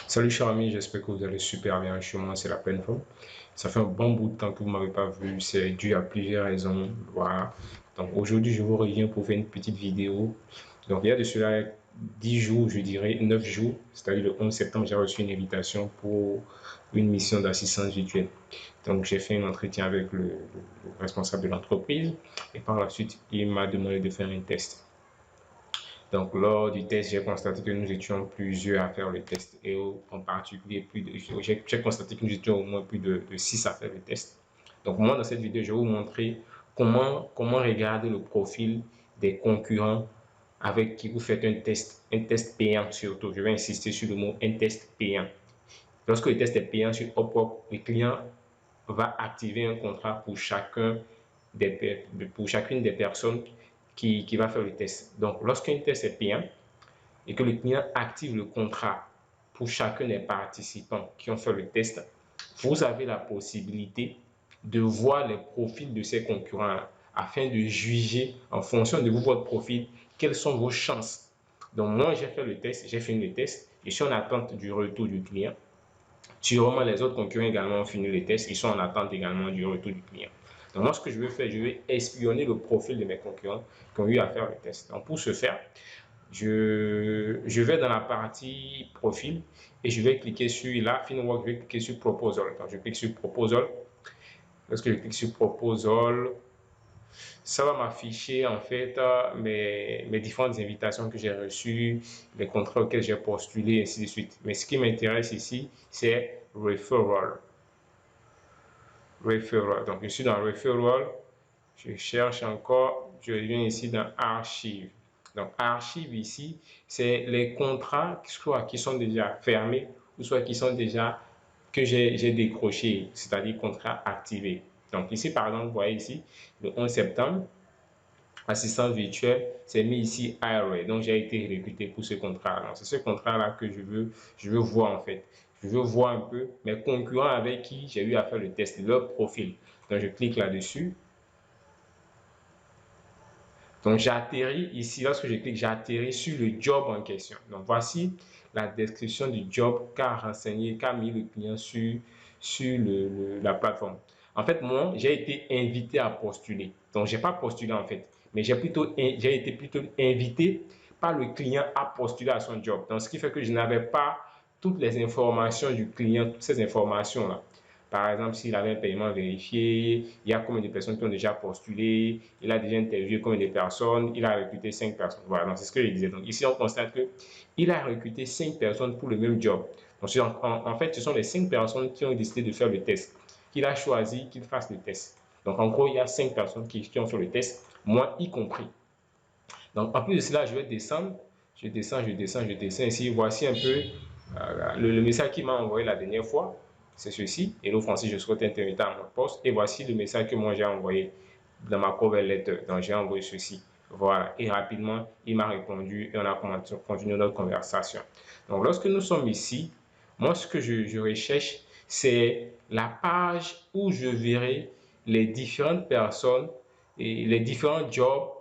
Salut cher ami, j'espère que vous allez super bien. Chez moi, c'est la pleine forme. Ça fait un bon bout de temps que vous m'avez pas vu. C'est dû à plusieurs raisons. Voilà. Donc aujourd'hui, je vous reviens pour faire une petite vidéo. Donc il y a de cela 10 jours, je dirais 9 jours, c'est-à-dire le 11 septembre, j'ai reçu une invitation pour une mission d'assistance virtuelle. Donc j'ai fait un entretien avec le responsable de l'entreprise et par la suite, il m'a demandé de faire un test. Donc, lors du test, j'ai constaté que nous étions plusieurs à faire le test et en particulier, j'ai constaté que nous étions au moins plus de 6 à faire le test. Donc, moi, dans cette vidéo, je vais vous montrer comment regarder le profil des concurrents avec qui vous faites un test payant surtout. Je vais insister sur le mot un test payant. Lorsque le test est payant sur Upwork, le client va activer un contrat pour chacune des personnes qui va faire le test. Donc, lorsqu'un test est payant et que le client active le contrat pour chacun des participants qui ont fait le test, vous avez la possibilité de voir les profils de ces concurrents afin de juger en fonction de votre profil quelles sont vos chances. Donc, moi, j'ai fait le test, j'ai fini le test, je suis en attente du retour du client. Sûrement, les autres concurrents également ont fini les tests. Ils sont en attente également du retour du client. Donc, moi, ce que je vais faire, je vais espionner le profil de mes concurrents qui ont eu à faire le test. Donc, pour ce faire, je vais dans la partie profil et je vais cliquer sur là, Finwork, je vais cliquer sur Proposal. Donc, je clique sur Proposal. Lorsque je clique sur Proposal, ça va m'afficher en fait mes différentes invitations que j'ai reçues, les contrats auxquels j'ai postulé, ainsi de suite. Mais ce qui m'intéresse ici, c'est Referral. Referral. Donc, je suis dans Referral. Je cherche encore. Je viens ici dans Archive. Donc, Archive ici, c'est les contrats soit qui sont déjà fermés ou soit qui sont déjà que j'ai décrochés, c'est-à-dire contrats activés. Donc, ici, par exemple, vous voyez ici, le 11 septembre, assistance virtuelle, c'est mis ici IRA. Donc, j'ai été recruté pour ce contrat. C'est ce contrat-là que je veux voir en fait. Je veux voir un peu mes concurrents avec qui j'ai eu à faire le test, leur profil. Donc, je clique là-dessus. Donc, j'atterris ici, lorsque je clique, j'atterris sur le job en question. Donc, voici la description du job qu'a mis le client sur la plateforme. En fait, moi, j'ai été invité à postuler. Donc, je n'ai pas postulé en fait, mais j'ai été plutôt invité par le client à postuler à son job. Donc, ce qui fait que je n'avais pas toutes les informations du client, toutes ces informations-là. Par exemple, s'il avait un paiement vérifié, il y a combien de personnes qui ont déjà postulé, il a déjà interviewé combien de personnes, il a recruté 5 personnes. Voilà, c'est ce que je disais. Donc ici, on constate qu'il a recruté 5 personnes pour le même job. Donc en fait, ce sont les 5 personnes qui ont décidé de faire le test, qu'il a choisi qu'il fasse le test. Donc en gros, il y a 5 personnes qui ont fait le test, moi y compris. Donc en plus de cela, je vais descendre, je descends. Ici, voici un peu le message qu'il m'a envoyé la dernière fois. C'est ceci. Hello Francis, je souhaite intervenir à mon poste. Et voici le message que moi j'ai envoyé dans ma cover letter. Donc j'ai envoyé ceci. Voilà. Et rapidement, il m'a répondu et on a continué notre conversation. Donc lorsque nous sommes ici, moi ce que je recherche, c'est la page où je verrai les différentes personnes et les différents jobs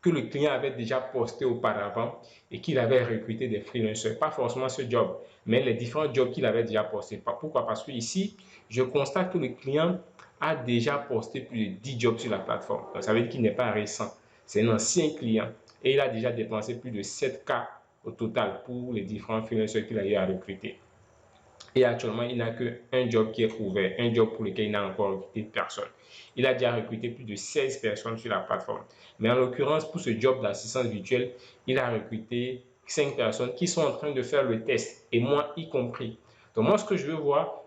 que le client avait déjà posté auparavant et qu'il avait recruté des freelancers. Pas forcément ce job, mais les différents jobs qu'il avait déjà postés. Pourquoi? Parce que ici, je constate que le client a déjà posté plus de 10 jobs sur la plateforme. Donc, ça veut dire qu'il n'est pas récent. C'est un ancien client et il a déjà dépensé plus de 7K au total pour les différents freelancers qu'il a eu à recruter. Et actuellement, il n'a qu'un job qui est ouvert, un job pour lequel il n'a encore recruté personne. Il a déjà recruté plus de 16 personnes sur la plateforme. Mais en l'occurrence, pour ce job d'assistance virtuelle, il a recruté 5 personnes qui sont en train de faire le test, et moi y compris. Donc moi, ce que je veux voir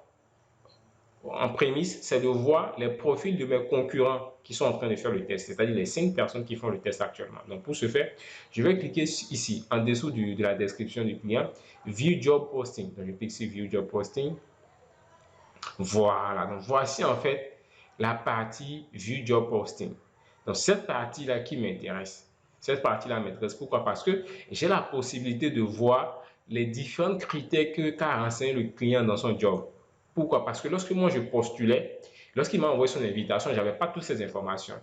en prémisse, c'est de voir les profils de mes concurrents qui sont en train de faire le test, c'est-à-dire les 5 personnes qui font le test actuellement. Donc pour ce faire, je vais cliquer ici, en dessous de la description du client, View Job Posting. Donc je clique sur View Job Posting. Voilà, donc voici en fait la partie View Job Posting. Donc cette partie-là qui m'intéresse. Cette partie-là m'intéresse. Pourquoi? Parce que j'ai la possibilité de voir les différents critères qu'a renseigné le client dans son job. Pourquoi? Parce que lorsque moi je postulais, lorsqu'il m'a envoyé son invitation, je n'avais pas toutes ces informations.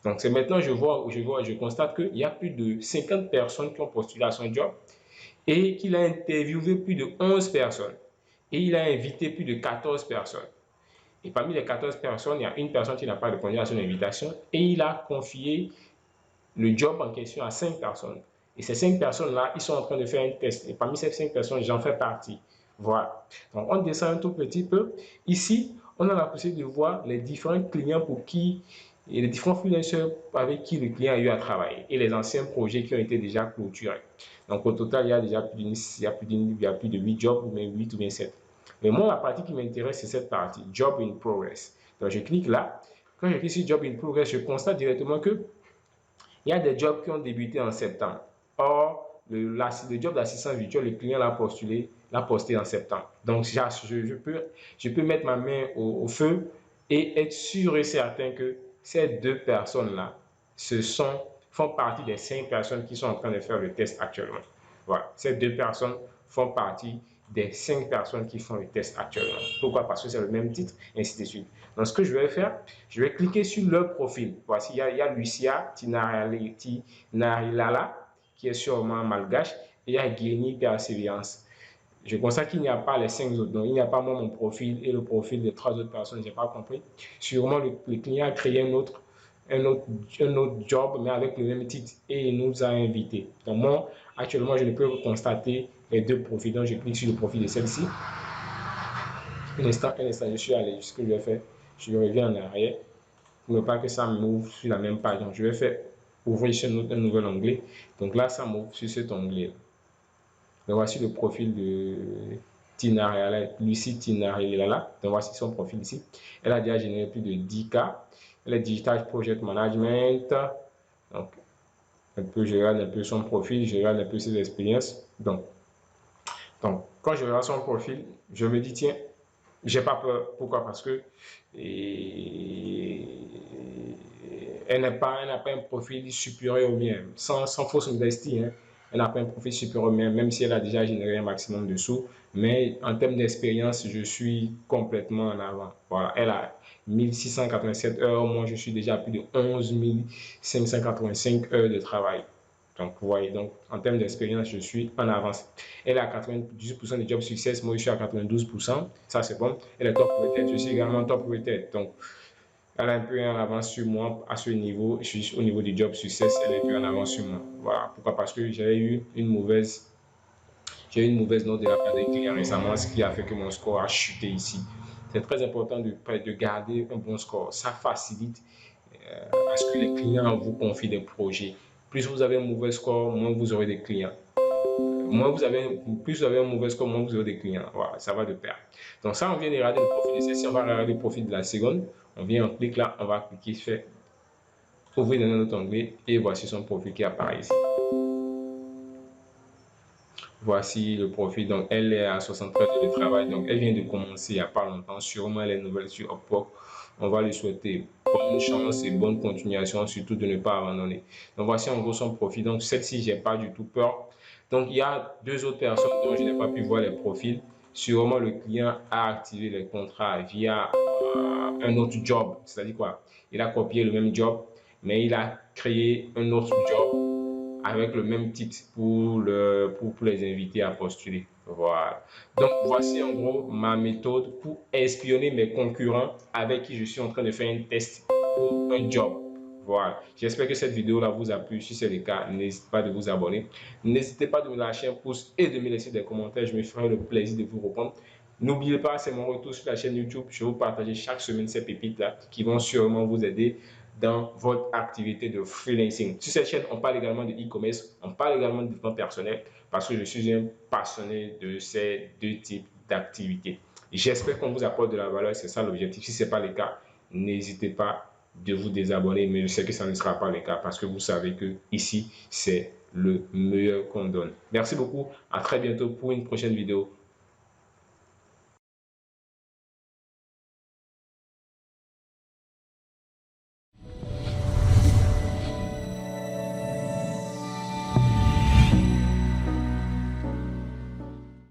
Donc c'est maintenant je constate qu'il y a plus de 50 personnes qui ont postulé à son job et qu'il a interviewé plus de 11 personnes et il a invité plus de 14 personnes. Et parmi les 14 personnes, il y a une personne qui n'a pas répondu à son invitation et il a confié le job en question à 5 personnes. Et ces 5 personnes-là, ils sont en train de faire un test. Et parmi ces 5 personnes, j'en fais partie. Voilà. Donc, on descend un tout petit peu. Ici, on a la possibilité de voir les différents clients pour qui, et les différents freelancers avec qui le client a eu à travailler et les anciens projets qui ont été déjà clôturés. Donc, au total, il y a déjà plus de 8 jobs, ou bien 8 ou bien 7. Mais moi, la partie qui m'intéresse, c'est cette partie, Job in Progress. Donc, je clique là. Quand je clique sur Job in Progress, je constate directement que il y a des jobs qui ont débuté en septembre. Or, le job d'assistant virtuel, le client l'a posté en septembre. Donc, je peux mettre ma main au feu et être sûr et certain que ces deux personnes-là font partie des 5 personnes qui sont en train de faire le test actuellement. Voilà, ces 2 personnes font partie des 5 personnes qui font le test actuellement. Pourquoi? Parce que c'est le même titre, et ainsi de suite. Donc, ce que je vais faire, je vais cliquer sur leur profil. Voici, il y a Lucia Tinarilala, qui est sûrement malgache, et il y a Guéni Persévérance. Je constate qu'il n'y a pas les 5 autres. Donc, il n'y a pas moi, mon profil et le profil des 3 autres personnes. Je n'ai pas compris. Sûrement, le client a créé un autre job, mais avec le même titre, et il nous a invités. Donc, moi, actuellement, je ne peux constater les 2 profils. Donc, je clique sur le profil de celle-ci. Un instant, je suis allé. Ce que je vais faire, je reviens en arrière pour ne pas que ça m'ouvre sur la même page. Donc, je vais faire ouvrir sur un nouvel onglet. Donc là, ça m'ouvre sur cet onglet. Donc, voici le profil de Lucie Tinariala. Donc, voici son profil ici. Elle a déjà généré plus de 10K. Elle est Digital Project Management. Donc, je regarde un peu son profil, je regarde un peu ses expériences. Donc, quand je regarde son profil, je me dis, tiens, j'ai pas peur. Pourquoi? Parce que elle n'a pas un profil supérieur au mien, sans fausse modestie. Hein. Elle n'a pas un profil supérieur au mien, même si elle a déjà généré un maximum de sous. Mais en termes d'expérience, je suis complètement en avant. Voilà, elle a 1687 heures, moi je suis déjà à plus de 11 585 heures de travail. Donc, vous voyez, donc, en termes d'expérience, je suis en avance. Elle a 98% de job success, moi je suis à 92%. Ça, c'est bon. Elle est top rated, je suis également top rated. Donc, elle est un peu en avance sur moi à ce niveau. Je suis au niveau du job success, elle est un peu en avance sur moi. Voilà. Pourquoi? Parce que j'ai eu une mauvaise note de la part des clients récemment, ce qui a fait que mon score a chuté ici. C'est très important de garder un bon score. Ça facilite à ce que les clients vous confient des projets. Plus vous avez un mauvais score, moins vous aurez des clients. Plus vous avez un mauvais score, moins vous aurez des clients. Voilà, ça va de pair. Donc ça, on vient de regarder le profil de celle-ci, on va regarder le profil de la seconde. On vient, on clique là, on va cliquer sur ouvrir dans un autre onglet et voici son profil qui apparaît ici. Voici le profil. Donc, elle est à 63 heures de travail. Donc, elle vient de commencer il n'y a pas longtemps. Sûrement, elle est nouvelle sur Upwork. On va lui souhaiter bonne chance et bonne continuation, surtout de ne pas abandonner. Donc, voici en gros son profil. Donc, celle-ci, j'ai pas du tout peur. Donc, il y a 2 autres personnes dont je n'ai pas pu voir les profils. Sûrement, le client a activé les contrats via un autre job. C'est-à-dire quoi? Il a copié le même job, mais il a créé un autre job avec le même titre pour les inviter à postuler. Voilà. Donc, voici en gros ma méthode pour espionner mes concurrents avec qui je suis en train de faire un test pour un job. Voilà. J'espère que cette vidéo-là vous a plu. Si c'est le cas, n'hésitez pas de vous abonner. N'hésitez pas de me lâcher un pouce et de me laisser des commentaires. Je me ferai le plaisir de vous répondre. N'oubliez pas, c'est mon retour sur la chaîne YouTube. Je vais vous partager chaque semaine ces pépites-là qui vont sûrement vous aider dans votre activité de freelancing. Sur cette chaîne, on parle également de e-commerce, on parle également de développement personnel parce que je suis un passionné de ces 2 types d'activités. J'espère qu'on vous apporte de la valeur, c'est ça l'objectif. Si ce n'est pas le cas, n'hésitez pas de vous désabonner, mais je sais que ça ne sera pas le cas parce que vous savez que ici, c'est le meilleur qu'on donne. Merci beaucoup, à très bientôt pour une prochaine vidéo.